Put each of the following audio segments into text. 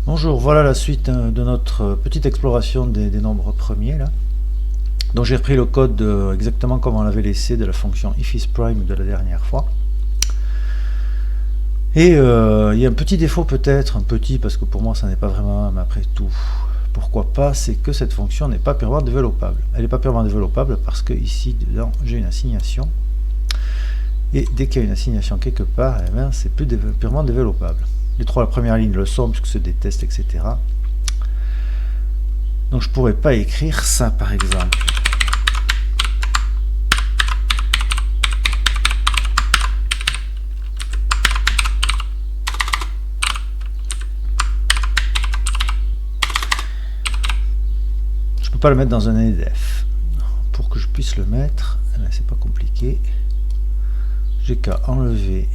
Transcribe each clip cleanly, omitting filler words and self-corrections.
Bonjour, voilà la suite de notre petite exploration des nombres premiers là. Donc j'ai repris le code exactement comme on l'avait laissé de la fonction ifisPrime de la dernière fois. Et il y a un petit défaut peut-être, un petit parce que pour moi ça n'est pas vraiment, mais après tout, pourquoi pas, c'est que cette fonction n'est pas purement développable. Elle n'est pas purement développable parce que ici dedans j'ai une assignation. Et dès qu'il y a une assignation quelque part, eh bien, c'est plus purement développable. Les trois premières lignes le sont puisque c'est des tests, etc. Donc je pourrais pas écrire ça par exemple. Je peux pas le mettre dans un EDF. Pour que je puisse le mettre, eh bien, c'est pas compliqué. J'ai qu'à enlever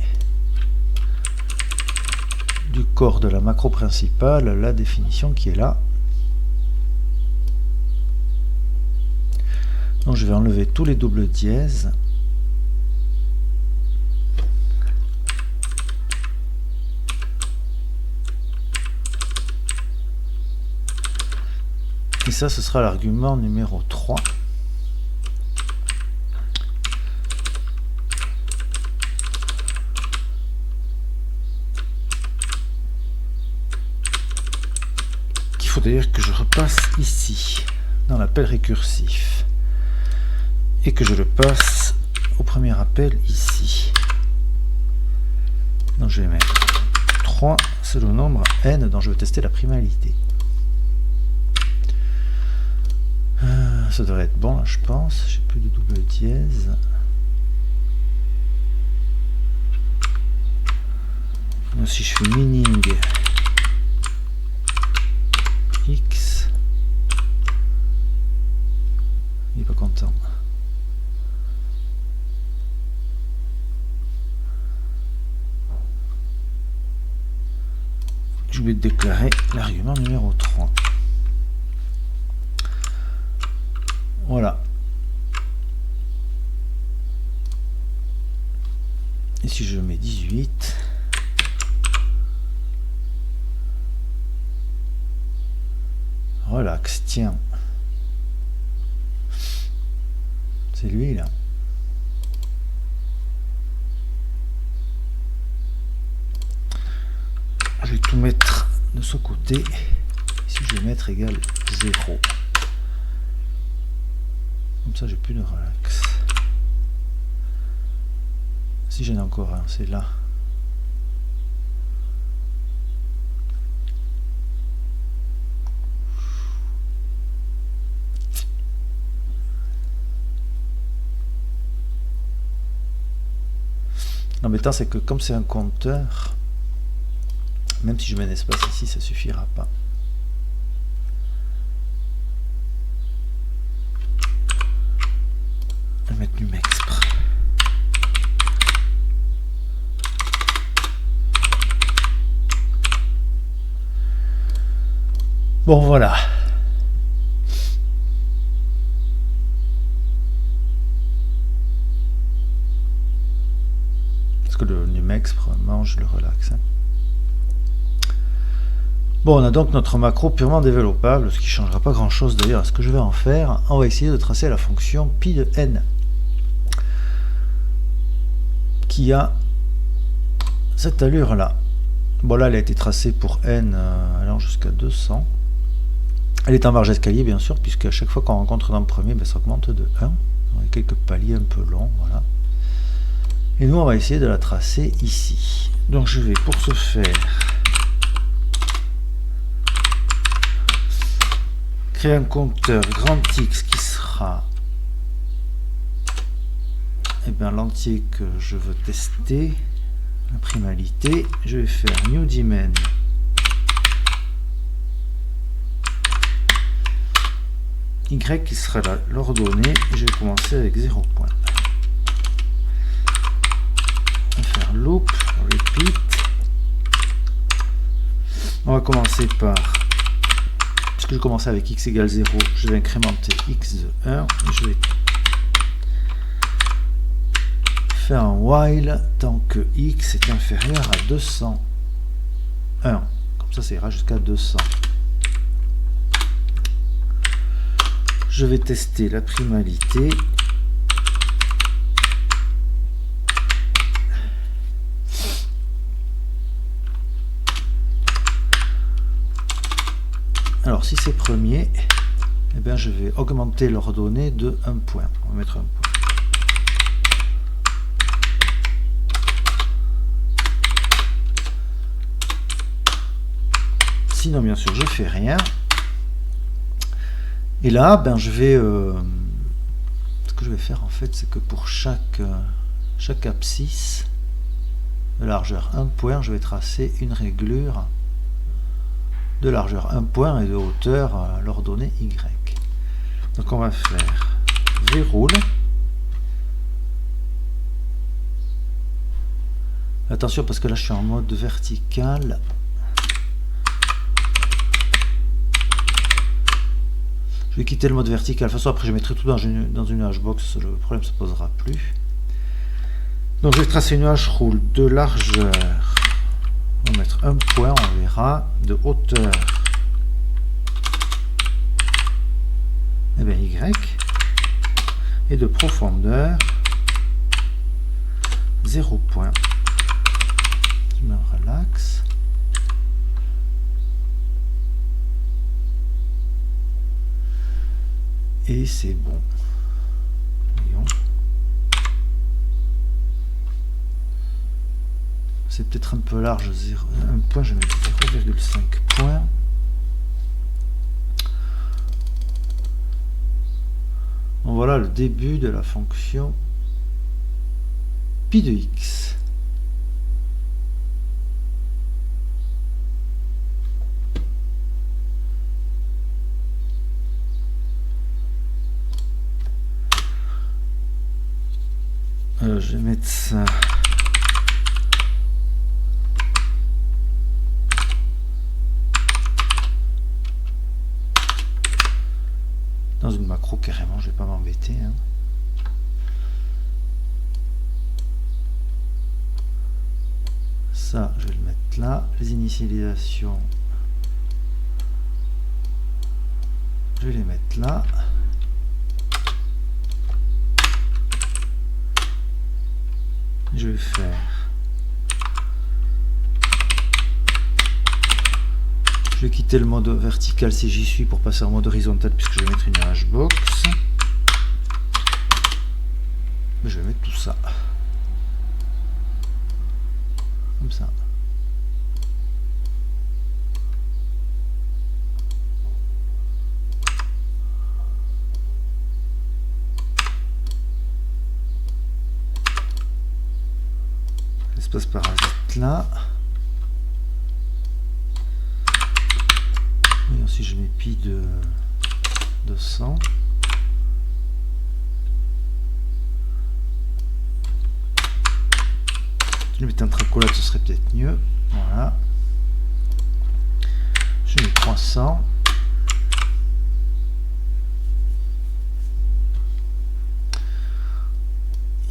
du corps de la macro principale la définition qui est là. Donc je vais enlever tous les doubles dièses. Et ça, ce sera l'argument numéro 3. Il faut d'ailleurs que je repasse ici, dans l'appel récursif. Et que je le passe au premier appel ici. Donc je vais mettre 3, c'est le nombre n dont je veux tester la primalité. Ça devrait être bon là, je pense. J'ai plus de double dièse. Donc, si je fais meaning x, il n'est pas content. Je vais déclarer l'argument numéro 3. Voilà. Et si je mets 18, relax, tiens. C'est lui là. Je vais tout mettre de ce côté. Ici je vais mettre égal 0. Comme ça j'ai plus de relax. Si j'en ai encore un, c'est là. L'embêtant c'est que comme c'est un compteur, même si je mets un espace ici, ça suffira pas. Je vais mettre numexpr. Bon voilà. Parce que le numexpr mange le relax. Hein. Bon, on a donc notre macro purement développable, ce qui ne changera pas grand chose d'ailleurs à ce que je vais en faire. On va essayer de tracer la fonction pi de n, qui a cette allure là. Bon là elle a été tracée pour n allant jusqu'à 200. Elle est en marge d'escalier bien sûr, puisque à chaque fois qu'on rencontre dans le premier, ben, ça augmente de 1. On a quelques paliers un peu longs, voilà. Et nous on va essayer de la tracer ici. Donc je vais pour ce faire créer un compteur grand X qui sera l'entier que je veux tester, la primalité. Je vais faire new dimen y qui sera l'ordonnée et je vais commencer avec 0 point. On va faire loop, repeat. On va commencer par, puisque je commence avec x égale 0, je vais incrémenter x de 1 et je vais faire un while tant que x est inférieur à 201. Comme ça ira jusqu'à 200. Je vais tester la primalité. Alors si c'est premier, eh bien, je vais augmenter l'ordonnée de 1 point. On va mettre 1 point. Sinon, bien sûr, je fais rien. Et là, ben, je vais... ce que je vais faire, en fait, c'est que pour chaque abscisse de largeur 1 point, je vais tracer une réglure de largeur 1 point et de hauteur l'ordonnée Y. Donc on va faire verroule. Attention parce que là je suis en mode vertical. Je vais quitter le mode vertical. De toute façon après je mettrai tout dans une hbox, le problème ne se posera plus. Donc je vais tracer une hroule de largeur. On va mettre 1 point, on verra, de hauteur. Eh bien, Y, et de profondeur 0 point. Je me relaxe. Et c'est bon. Voyons. C'est peut-être un peu large, 1 point, je vais mettre 0,5 points. Bon, voilà le début de la fonction pi de x. Je vais mettre ça dans une macro carrément, je vais pas m'embêter. Hein. Ça, je vais le mettre là. Les initialisations, je vais les mettre là. Je vais faire je vais quitter le mode vertical si j'y suis pour passer en mode horizontal puisque je vais mettre une hbox. Je vais mettre tout ça comme ça. Espace parasite là. Et si je mets pi de 200. Si je mettais un tracolate, ce serait peut-être mieux. Voilà. Je mets 300.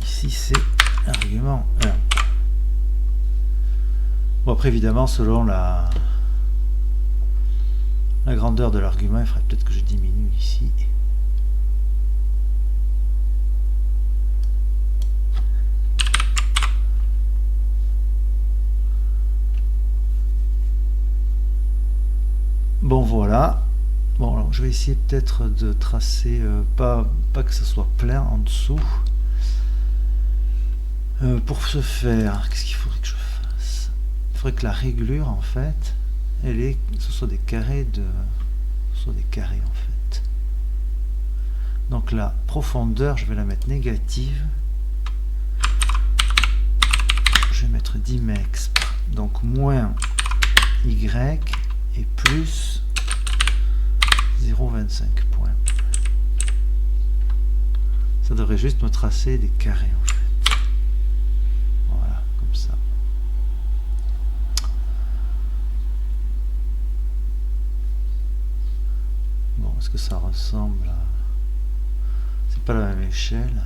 Ici, c'est argument 1. Bon, après, évidemment, selon la grandeur de l'argument, il faudrait peut-être que je diminue ici. Bon, voilà. Bon, alors je vais essayer peut-être de tracer, pas que ce soit plein en dessous. Pour ce faire, qu'est-ce qu'il faudrait que je fasse? Il faudrait que la réglure, en fait, ce soit des carrés en fait. Donc la profondeur, je vais la mettre négative. Je vais mettre 10 mex. Donc moins y et plus 0,25 points. Ça devrait juste me tracer des carrés en fait. Voilà, comme ça. Bon, est-ce que ça ressemble à... C'est pas la même échelle.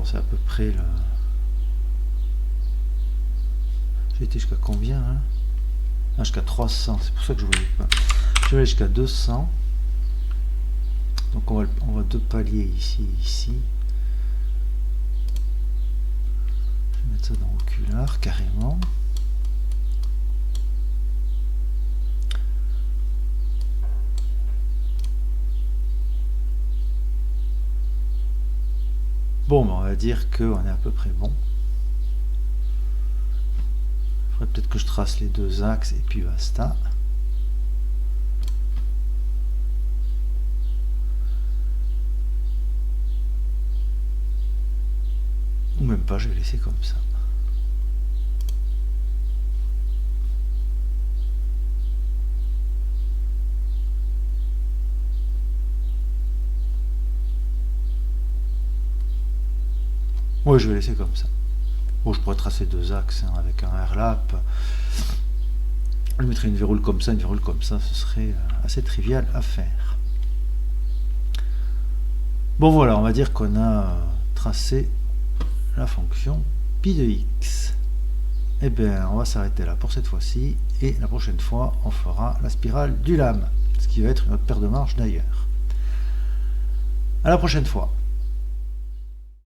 c'est à peu près le... J'ai été jusqu'à combien hein? Ah, jusqu'à 300, c'est pour ça que je voyais pas. Je vais aller jusqu'à 200. Donc on va 2 paliers ici et ici. Je vais mettre ça dans Ocular carrément. Bon, on va dire qu'on est à peu près bon. Il faudrait peut-être que je trace les 2 axes et puis basta. Ou même pas, je vais laisser comme ça. Oui, je vais laisser comme ça. Bon, je pourrais tracer 2 axes hein, avec un airlap. Je mettrais une verroule comme ça, une verroule comme ça, ce serait assez trivial à faire. Bon voilà, on va dire qu'on a tracé la fonction pi de x. Et bien, on va s'arrêter là pour cette fois-ci, et la prochaine fois, on fera la spirale du lame, ce qui va être une autre paire de marches d'ailleurs. À la prochaine fois.